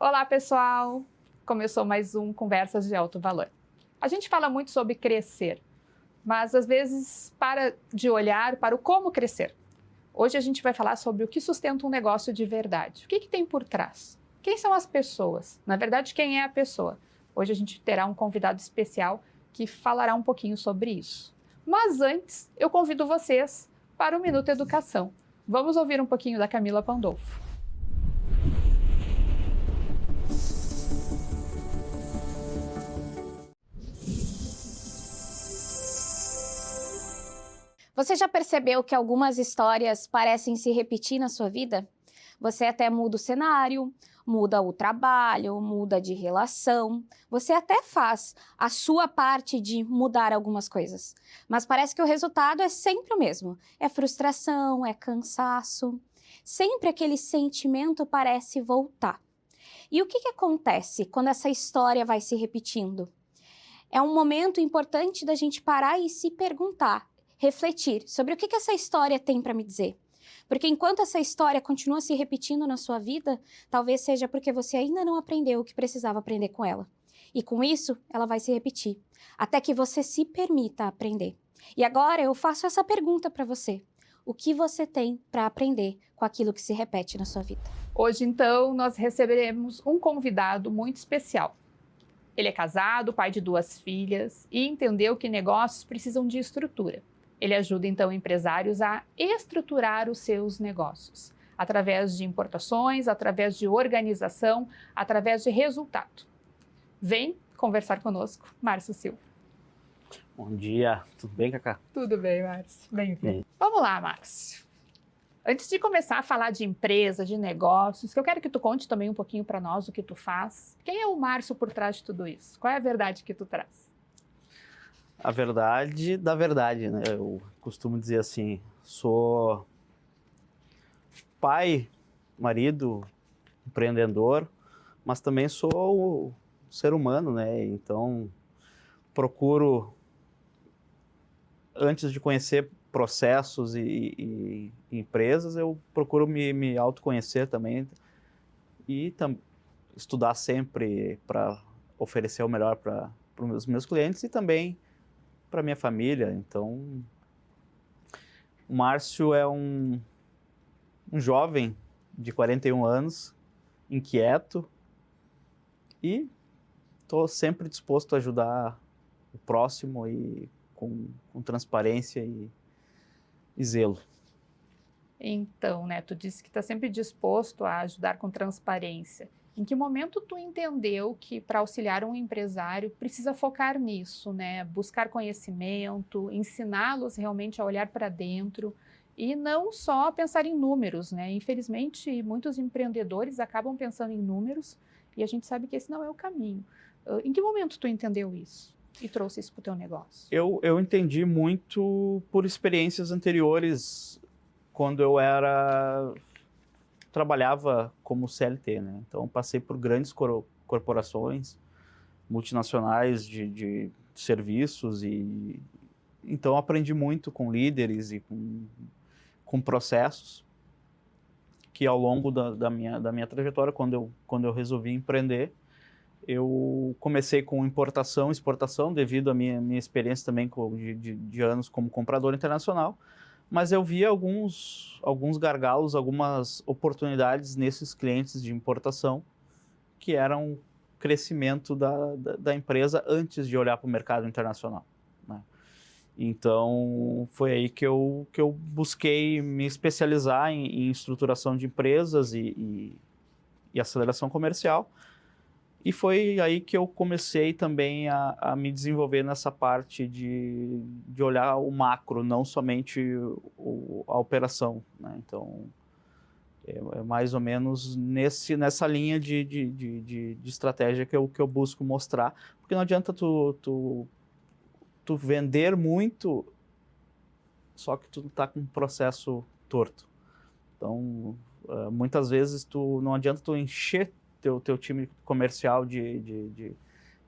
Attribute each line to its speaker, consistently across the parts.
Speaker 1: Olá, pessoal! Começou mais um Conversas de Alto Valor. A gente fala muito sobre crescer, mas às vezes para de olhar para o como crescer. Hoje a gente vai falar sobre o que sustenta um negócio de verdade. O que tem por trás? Quem são as pessoas? Na verdade, quem é a pessoa? Hoje a gente terá um convidado especial que falará um pouquinho sobre isso. Mas antes, eu convido vocês para o Minuto Educação. Vamos ouvir um pouquinho da Camila Pandolfo.
Speaker 2: Você já percebeu que algumas histórias parecem se repetir na sua vida? Você até muda o cenário, muda o trabalho, muda de relação. Você até faz a sua parte de mudar algumas coisas. Mas parece que o resultado é sempre o mesmo. É frustração, é cansaço. Sempre aquele sentimento parece voltar. E o que acontece quando essa história vai se repetindo? É um momento importante da gente parar e se perguntar, refletir sobre o que essa história tem para me dizer. Porque enquanto essa história continua se repetindo na sua vida, talvez seja porque você ainda não aprendeu o que precisava aprender com ela. E com isso, ela vai se repetir, até que você se permita aprender. E agora eu faço essa pergunta para você. O que você tem para aprender com aquilo que se repete na sua vida?
Speaker 1: Hoje, então, nós receberemos um convidado muito especial. Ele é casado, pai de 2 filhas e entendeu que negócios precisam de estrutura. Ele ajuda, então, empresários a estruturar os seus negócios, através de importações, através de organização, através de resultado. Vem conversar conosco, Márcio Silva.
Speaker 3: Bom dia, tudo bem, Cacá?
Speaker 1: Tudo bem, Márcio. Bem-vindo. Vamos lá, Márcio. Antes de começar a falar de empresa, de negócios, que eu quero que tu conte também um pouquinho para nós o que tu faz. Quem é o Márcio por trás de tudo isso? Qual é a verdade que tu traz?
Speaker 3: A verdade da verdade, né? Eu costumo dizer assim, sou pai, marido, empreendedor, mas também sou ser humano, né? Então, procuro, antes de conhecer processos e empresas, eu procuro me autoconhecer também e estudar sempre para oferecer o melhor para os meus clientes e também para minha família. Então, o Márcio é um jovem de 41 anos, inquieto, e estou sempre disposto a ajudar o próximo e com transparência e zelo.
Speaker 1: Então, né, tu disse que está sempre disposto a ajudar com transparência. Em que momento tu entendeu que para auxiliar um empresário precisa focar nisso, né? Buscar conhecimento, ensiná-los realmente a olhar para dentro e não só pensar em números, né? Infelizmente, muitos empreendedores acabam pensando em números e a gente sabe que esse não é o caminho. Em que momento tu entendeu isso e trouxe isso para o teu negócio?
Speaker 3: Eu entendi muito por experiências anteriores, quando eu trabalhava como CLT, né? Então passei por grandes corporações multinacionais de serviços e então aprendi muito com líderes e com processos que ao longo da minha trajetória, quando eu resolvi empreender, eu comecei com importação e exportação devido à minha experiência também de anos como comprador internacional. Mas eu via alguns gargalos, algumas oportunidades nesses clientes de importação que eram crescimento da empresa antes de olhar para o mercado internacional, né? Então, foi aí que eu busquei me especializar em estruturação de empresas e aceleração comercial. E foi aí que eu comecei também a me desenvolver nessa parte de olhar o macro, não somente a operação, né? Então, é mais ou menos nessa linha de estratégia que eu busco mostrar. Porque não adianta tu vender muito, só que tu tá com um processo torto. Então, muitas vezes não adianta tu encher teu time comercial de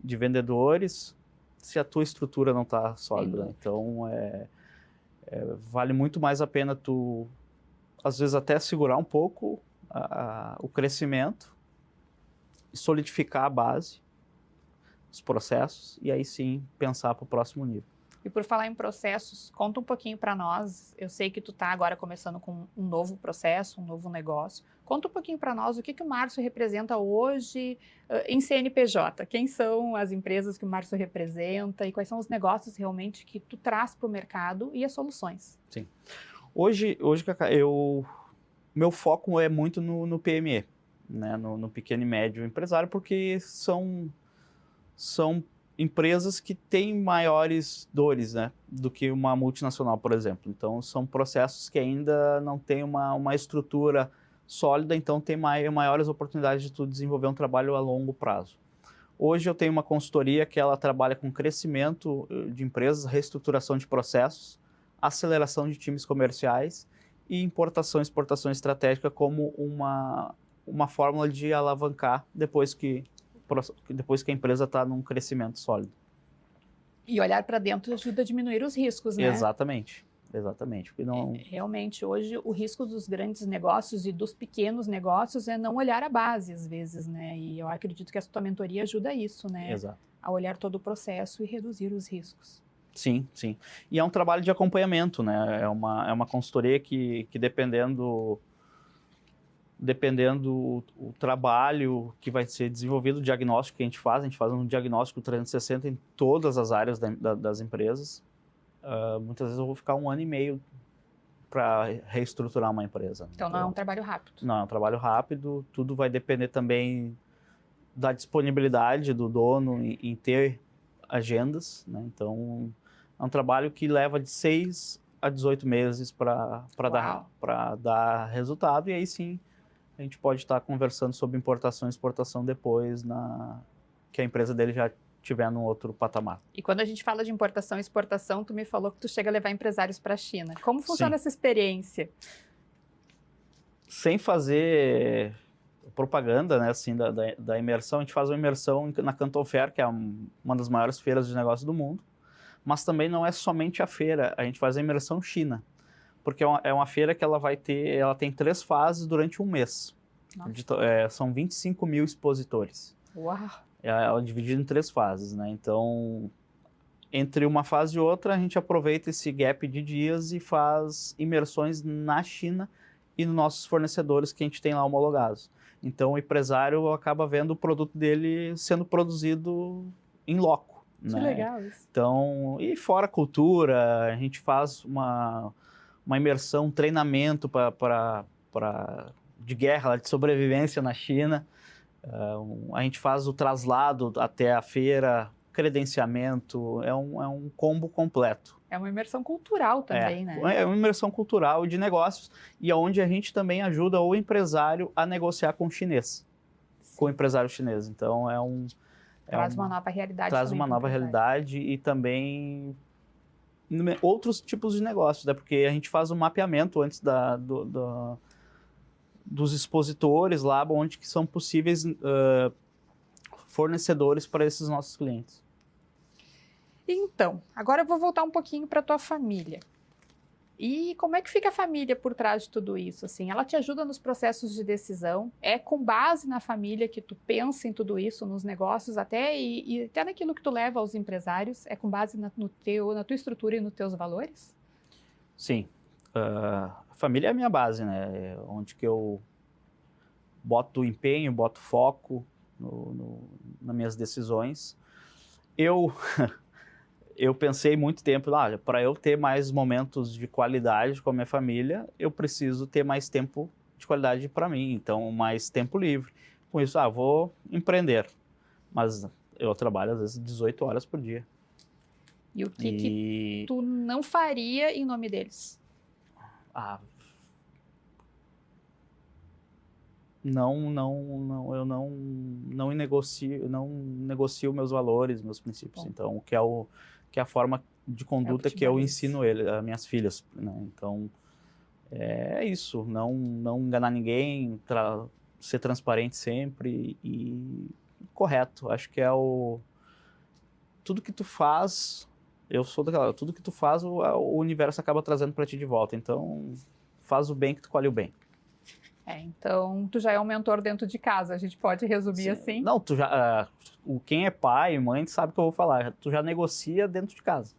Speaker 3: vendedores se a tua estrutura não está sólida. Então, vale muito mais a pena tu, às vezes, até segurar um pouco o crescimento solidificar a base, os processos, e aí sim pensar para o próximo nível.
Speaker 1: E por falar em processos, conta um pouquinho para nós. Eu sei que tu está agora começando com um novo processo, um novo negócio. Conta um pouquinho para nós o que o Márcio representa hoje em CNPJ. Quem são as empresas que o Márcio representa e quais são os negócios realmente que tu traz para o mercado e as soluções.
Speaker 3: Sim. Hoje Cacá, meu foco é muito no PME, né? No pequeno e médio empresário, porque são empresas que têm maiores dores, né, do que uma multinacional, por exemplo. Então, são processos que ainda não têm uma estrutura sólida, então tem maiores oportunidades de tu desenvolver um trabalho a longo prazo. Hoje eu tenho uma consultoria que ela trabalha com crescimento de empresas, reestruturação de processos, aceleração de times comerciais e importação e exportação estratégica como uma fórmula de alavancar depois que a empresa está num crescimento sólido.
Speaker 1: E olhar para dentro ajuda a diminuir os riscos, né?
Speaker 3: Exatamente. Porque não...
Speaker 1: Realmente, hoje, o risco dos grandes negócios e dos pequenos negócios é não olhar a base, às vezes, né? E eu acredito que a tua mentoria ajuda a isso, né?
Speaker 3: Exato.
Speaker 1: A olhar todo o processo e reduzir os riscos.
Speaker 3: Sim. E é um trabalho de acompanhamento, né? É uma consultoria que dependendo o trabalho que vai ser desenvolvido, o diagnóstico que a gente faz um diagnóstico 360 em todas as áreas das empresas. Muitas vezes eu vou ficar 1 ano e meio para reestruturar uma empresa.
Speaker 1: Então não é um trabalho rápido.
Speaker 3: Não, é um trabalho rápido, tudo vai depender também da disponibilidade do dono em ter agendas, né? Então é um trabalho que leva de 6 a 18 meses para dar resultado, e aí sim a gente pode estar conversando sobre importação e exportação depois que a empresa dele já estiver num outro patamar.
Speaker 1: E quando a gente fala de importação e exportação, tu me falou que tu chega a levar empresários para a China. Como funciona essa experiência?
Speaker 3: Sem fazer propaganda, né, assim, da imersão, a gente faz uma imersão na Canton Fair, que é uma das maiores feiras de negócios do mundo, mas também não é somente a feira, a gente faz a imersão China. Porque é uma feira que ela tem 3 fases durante um mês. São 25 mil expositores.
Speaker 1: Uau!
Speaker 3: Ela é dividida em 3 fases, né? Então, entre uma fase e outra, a gente aproveita esse gap de dias e faz imersões na China e nos nossos fornecedores que a gente tem lá homologados. Então, o empresário acaba vendo o produto dele sendo produzido em loco.
Speaker 1: Que
Speaker 3: né?
Speaker 1: legal isso.
Speaker 3: Então, e fora a cultura, a gente faz uma imersão, um treinamento de guerra, de sobrevivência na China. A gente faz o traslado até a feira, credenciamento, é um combo completo.
Speaker 1: É uma imersão cultural também, né?
Speaker 3: É uma imersão cultural de negócios e onde a gente também ajuda o empresário a negociar com o chinês, com o empresário chinês. Então,
Speaker 1: traz uma nova realidade.
Speaker 3: Traz uma nova realidade e também outros tipos de negócios, né? Porque a gente faz um mapeamento antes dos expositores lá, onde que são possíveis fornecedores para esses nossos clientes.
Speaker 1: Então, agora eu vou voltar um pouquinho para a tua família. E como é que fica a família por trás de tudo isso? Assim, ela te ajuda nos processos de decisão? É com base na família que tu pensa em tudo isso, nos negócios até e até naquilo que tu leva aos empresários? É com base na tua estrutura e nos teus valores?
Speaker 3: Sim. A família é a minha base, né? Onde que eu boto empenho, boto foco nas minhas decisões. Eu pensei muito tempo, para eu ter mais momentos de qualidade com a minha família, eu preciso ter mais tempo de qualidade para mim, então mais tempo livre. Com isso, vou empreender, mas eu trabalho às vezes 18 horas por dia.
Speaker 1: E o que tu não faria em nome deles? Eu não negocio meus valores, meus princípios. Bom. Então, que é a forma de conduta que eu ensino as minhas filhas, né? Então, é isso, não enganar ninguém, ser transparente sempre e correto. Acho que tudo que tu faz, tudo que tu faz, o universo acaba trazendo para ti de volta. Então, faz o bem que tu colhe o bem. Então, tu já é um mentor dentro de casa, a gente pode resumir
Speaker 3: Sim.
Speaker 1: assim?
Speaker 3: Não, tu já, quem é pai e mãe sabe o que eu vou falar. Tu já negocia dentro de casa.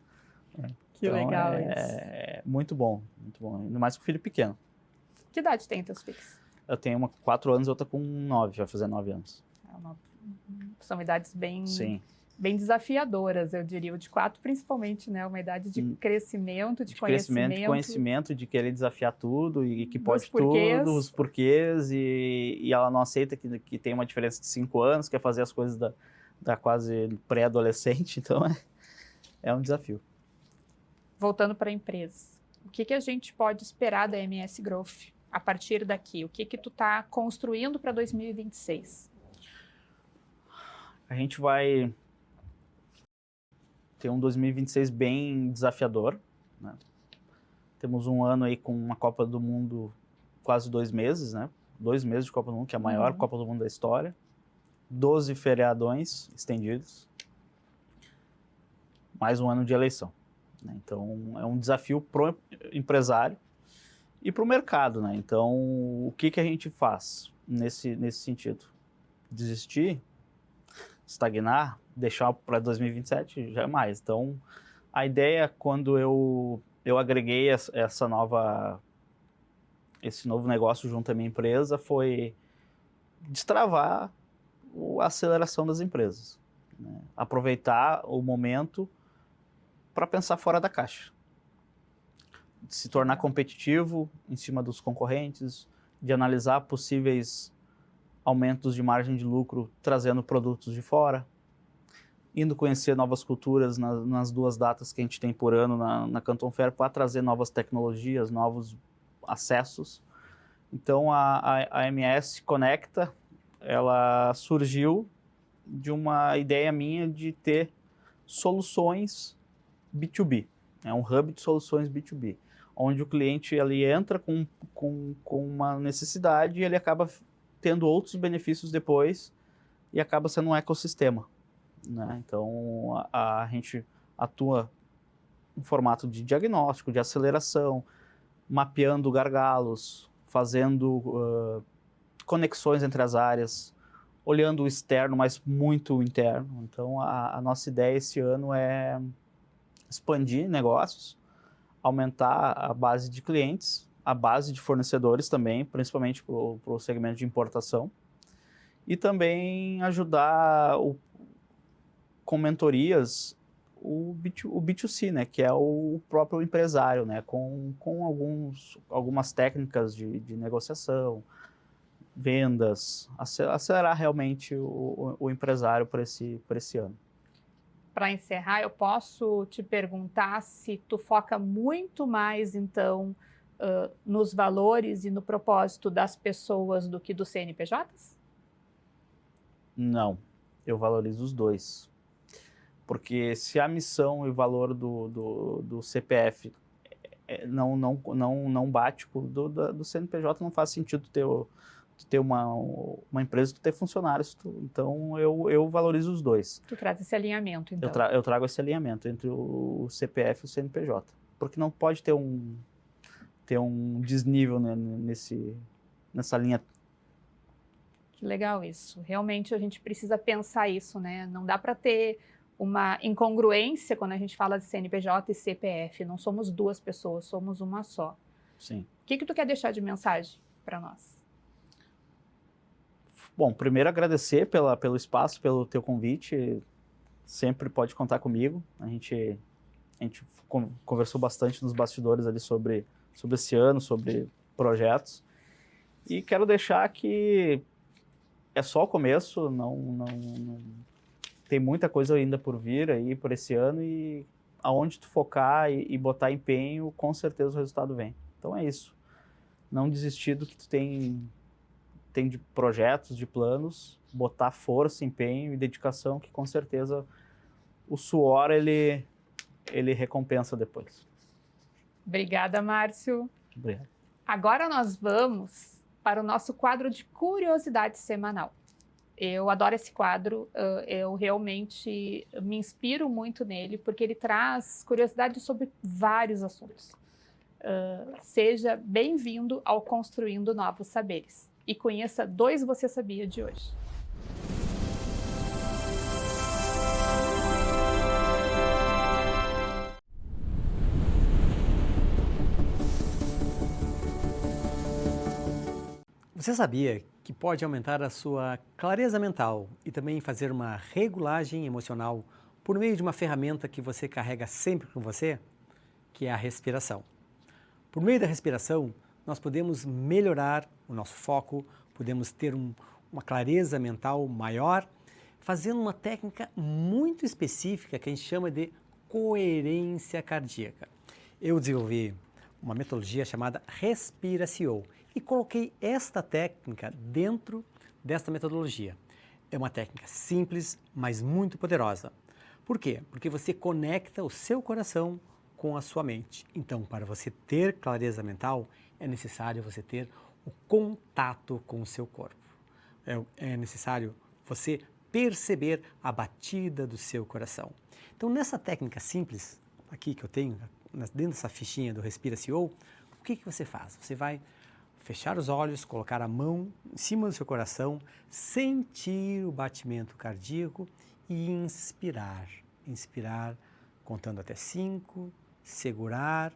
Speaker 1: Que
Speaker 3: Então,
Speaker 1: legal isso.
Speaker 3: É muito bom, muito bom. Ainda mais com filho pequeno.
Speaker 1: Que idade tem teus filhos?
Speaker 3: Eu tenho uma com 4 anos e outra com 9, vai fazer 9 anos.
Speaker 1: São idades bem,
Speaker 3: Sim.
Speaker 1: bem desafiadoras, eu diria. O de 4, principalmente, né? Uma idade de crescimento, de conhecimento.
Speaker 3: De querer desafiar tudo e que pode
Speaker 1: porquês.
Speaker 3: tudo, os porquês, e ela não aceita que tem uma diferença de 5 anos, quer fazer as coisas da quase pré-adolescente, então é um desafio.
Speaker 1: Voltando para a empresa, o que a gente pode esperar da MS Growth a partir daqui? O que tu está construindo para 2026?
Speaker 3: A gente vai ter um 2026 bem desafiador, né? Temos um ano aí com uma Copa do Mundo quase 2 meses, né? 2 meses de Copa do Mundo, que é a maior Copa do Mundo da história. 12 feriadões estendidos. Mais um ano de eleição, né? Então, é um desafio pro empresário e pro mercado, né? Então, o que a gente faz nesse sentido? Desistir? Estagnar, deixar para 2027, jamais. Então, a ideia, quando eu agreguei esse novo negócio junto à minha empresa, foi destravar a aceleração das empresas, né? Aproveitar o momento para pensar fora da caixa, se tornar competitivo em cima dos concorrentes, de analisar possíveis aumentos de margem de lucro trazendo produtos de fora, indo conhecer novas culturas nas 2 datas que a gente tem por ano na Canton Fair para trazer novas tecnologias, novos acessos. Então a MS Conecta, ela surgiu de uma ideia minha de ter soluções B2B, é um hub de soluções B2B, onde o cliente ele entra com uma necessidade e ele acaba tendo outros benefícios depois e acaba sendo um ecossistema, né? Então, a gente atua em formato de diagnóstico, de aceleração, mapeando gargalos, fazendo conexões entre as áreas, olhando o externo, mas muito o interno. Então, a nossa ideia esse ano é expandir negócios, aumentar a base de clientes, a base de fornecedores também, principalmente para o segmento de importação, e também ajudar com mentorias o B2C, né, que é o próprio empresário, né, com algumas técnicas de negociação, vendas, acelerar realmente o empresário para esse ano.
Speaker 1: Para encerrar, eu posso te perguntar se tu foca muito mais, então, nos valores e no propósito das pessoas do que dos CNPJs?
Speaker 3: Não, eu valorizo os dois. Porque se a missão e o valor do CPF não bate com do CNPJ, não faz sentido ter uma empresa, tu ter funcionários. Então, eu valorizo os dois.
Speaker 1: Tu traz esse alinhamento, então.
Speaker 3: Eu trago esse alinhamento entre o CPF e o CNPJ. Porque não pode ter um desnível, né, nessa linha.
Speaker 1: Que legal isso. Realmente a gente precisa pensar isso, né? Não dá para ter uma incongruência quando a gente fala de CNPJ e CPF. Não somos 2 pessoas, somos uma só.
Speaker 3: Sim.
Speaker 1: O que tu quer deixar de mensagem para nós?
Speaker 3: Bom, primeiro agradecer pelo espaço, pelo teu convite. Sempre pode contar comigo. A gente conversou bastante nos bastidores ali sobre esse ano, sobre projetos. E quero deixar que é só o começo, não tem muita coisa ainda por vir aí por esse ano, e aonde tu focar e botar empenho, com certeza o resultado vem. Então é isso. Não desistir do que tu tem de projetos, de planos, botar força, empenho e dedicação, que com certeza o suor ele recompensa depois.
Speaker 1: Obrigada, Márcio.
Speaker 3: Obrigado.
Speaker 1: Agora nós vamos para o nosso quadro de curiosidade semanal. Eu adoro esse quadro, eu realmente me inspiro muito nele, porque ele traz curiosidades sobre vários assuntos. Seja bem-vindo ao Construindo Novos Saberes. E conheça 2 Você Sabia de hoje.
Speaker 4: Você sabia que pode aumentar a sua clareza mental e também fazer uma regulagem emocional por meio de uma ferramenta que você carrega sempre com você, que é a respiração? Por meio da respiração, nós podemos melhorar o nosso foco, podemos ter uma clareza mental maior, fazendo uma técnica muito específica que a gente chama de coerência cardíaca. Eu desenvolvi uma metodologia chamada Respiracio e coloquei esta técnica dentro desta metodologia. É uma técnica simples, mas muito poderosa. Por quê? Porque você conecta o seu coração com a sua mente. Então, para você ter clareza mental, é necessário você ter o contato com o seu corpo. É necessário você perceber a batida do seu coração. Então, nessa técnica simples, aqui que eu tenho, dentro dessa fichinha do Respiracio, o que você faz? Você vai fechar os olhos, colocar a mão em cima do seu coração, sentir o batimento cardíaco e inspirar. Inspirar contando até 5, segurar,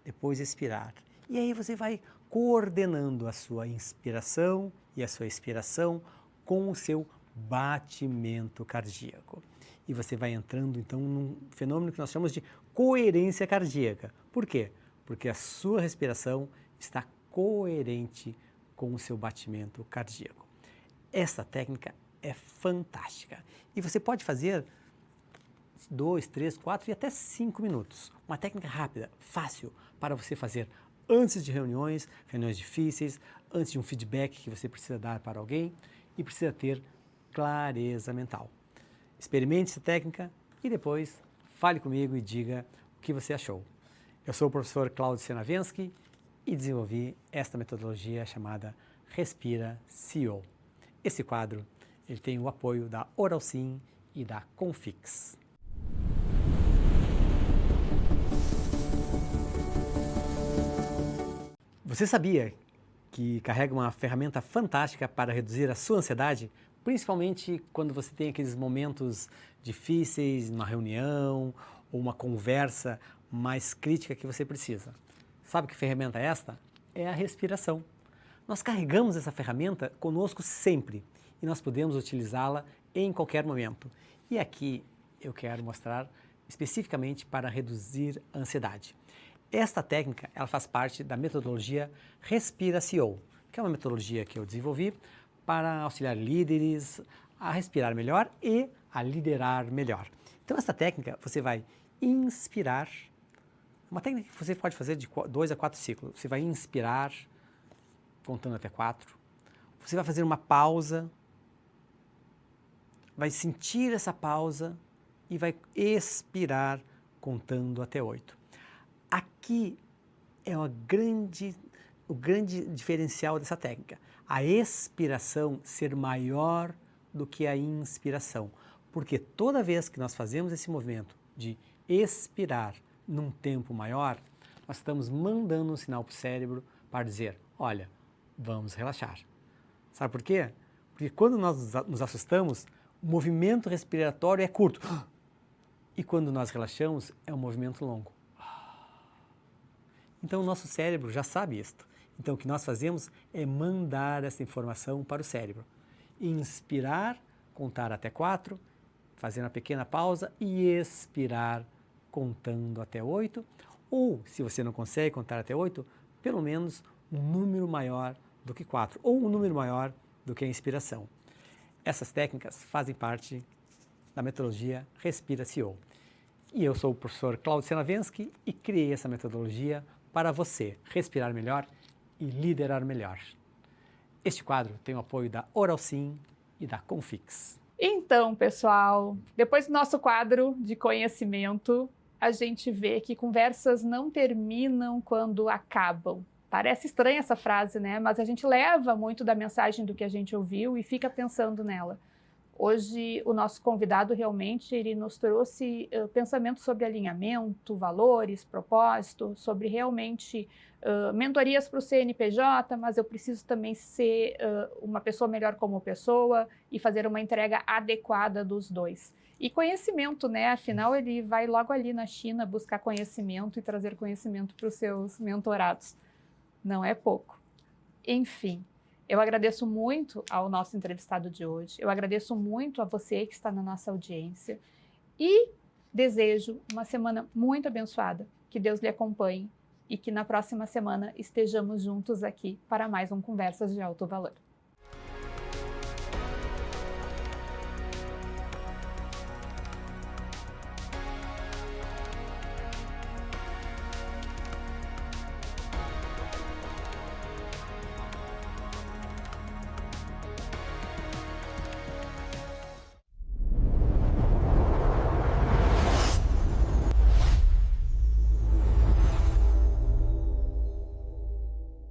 Speaker 4: depois expirar. E aí você vai coordenando a sua inspiração e a sua expiração com o seu batimento cardíaco. E você vai entrando então num fenômeno que nós chamamos de coerência cardíaca. Por quê? Porque a sua respiração está coerente com o seu batimento cardíaco. Essa técnica é fantástica e você pode fazer 2, 3, 4 e até 5 minutos. Uma técnica rápida, fácil para você fazer antes de reuniões difíceis, antes de um feedback que você precisa dar para alguém e precisa ter clareza mental. Experimente essa técnica e depois fale comigo e diga o que você achou. Eu sou o professor Claudio Senaviensky e desenvolvi esta metodologia chamada Respiracio. Esse quadro ele tem o apoio da Oralsim e da Confix. Você sabia que carrega uma ferramenta fantástica para reduzir a sua ansiedade, principalmente quando você tem aqueles momentos difíceis, numa reunião ou uma conversa mais crítica que você precisa? Sabe que ferramenta é esta? É a respiração. Nós carregamos essa ferramenta conosco sempre e nós podemos utilizá-la em qualquer momento. E aqui eu quero mostrar especificamente para reduzir a ansiedade. Esta técnica ela faz parte da metodologia Respiracio, que é uma metodologia que eu desenvolvi para auxiliar líderes a respirar melhor e a liderar melhor. Então, essa técnica você vai inspirar, uma técnica que você pode fazer de 2 a 4 ciclos. Você vai inspirar, contando até 4. Você vai fazer uma pausa, vai sentir essa pausa e vai expirar, contando até 8. Aqui é o grande diferencial dessa técnica. A expiração ser maior do que a inspiração. Porque toda vez que nós fazemos esse movimento de expirar num tempo maior, nós estamos mandando um sinal para o cérebro para dizer, olha, vamos relaxar. Sabe por quê? Porque quando nós nos assustamos, o movimento respiratório é curto. E quando nós relaxamos, é um movimento longo. Então, o nosso cérebro já sabe isto. Então, o que nós fazemos é mandar essa informação para o cérebro. Inspirar, contar até 4, fazer uma pequena pausa e expirar, contando até 8. Ou, se você não consegue contar até 8, pelo menos um número maior do que 4, ou um número maior do que a inspiração. Essas técnicas fazem parte da metodologia Respiracio. E eu sou o professor Claudio Senaviensky e criei essa metodologia para você respirar melhor e liderar melhor. Este quadro tem o apoio da Oralsim e da Confix.
Speaker 1: Então, pessoal, depois do nosso quadro de conhecimento, a gente vê que conversas não terminam quando acabam. Parece estranha essa frase, né? Mas a gente leva muito da mensagem do que a gente ouviu e fica pensando nela. Hoje, o nosso convidado realmente ele nos trouxe pensamentos sobre alinhamento, valores, propósito, sobre realmente mentorias para o CNPJ, mas eu preciso também ser uma pessoa melhor como pessoa e fazer uma entrega adequada dos dois. E conhecimento, né? Afinal, ele vai logo ali na China buscar conhecimento e trazer conhecimento para os seus mentorados. Não é pouco. Enfim. Eu agradeço muito ao nosso entrevistado de hoje, eu agradeço muito a você que está na nossa audiência e desejo uma semana muito abençoada, que Deus lhe acompanhe e que na próxima semana estejamos juntos aqui para mais um Conversas de Alto Valor.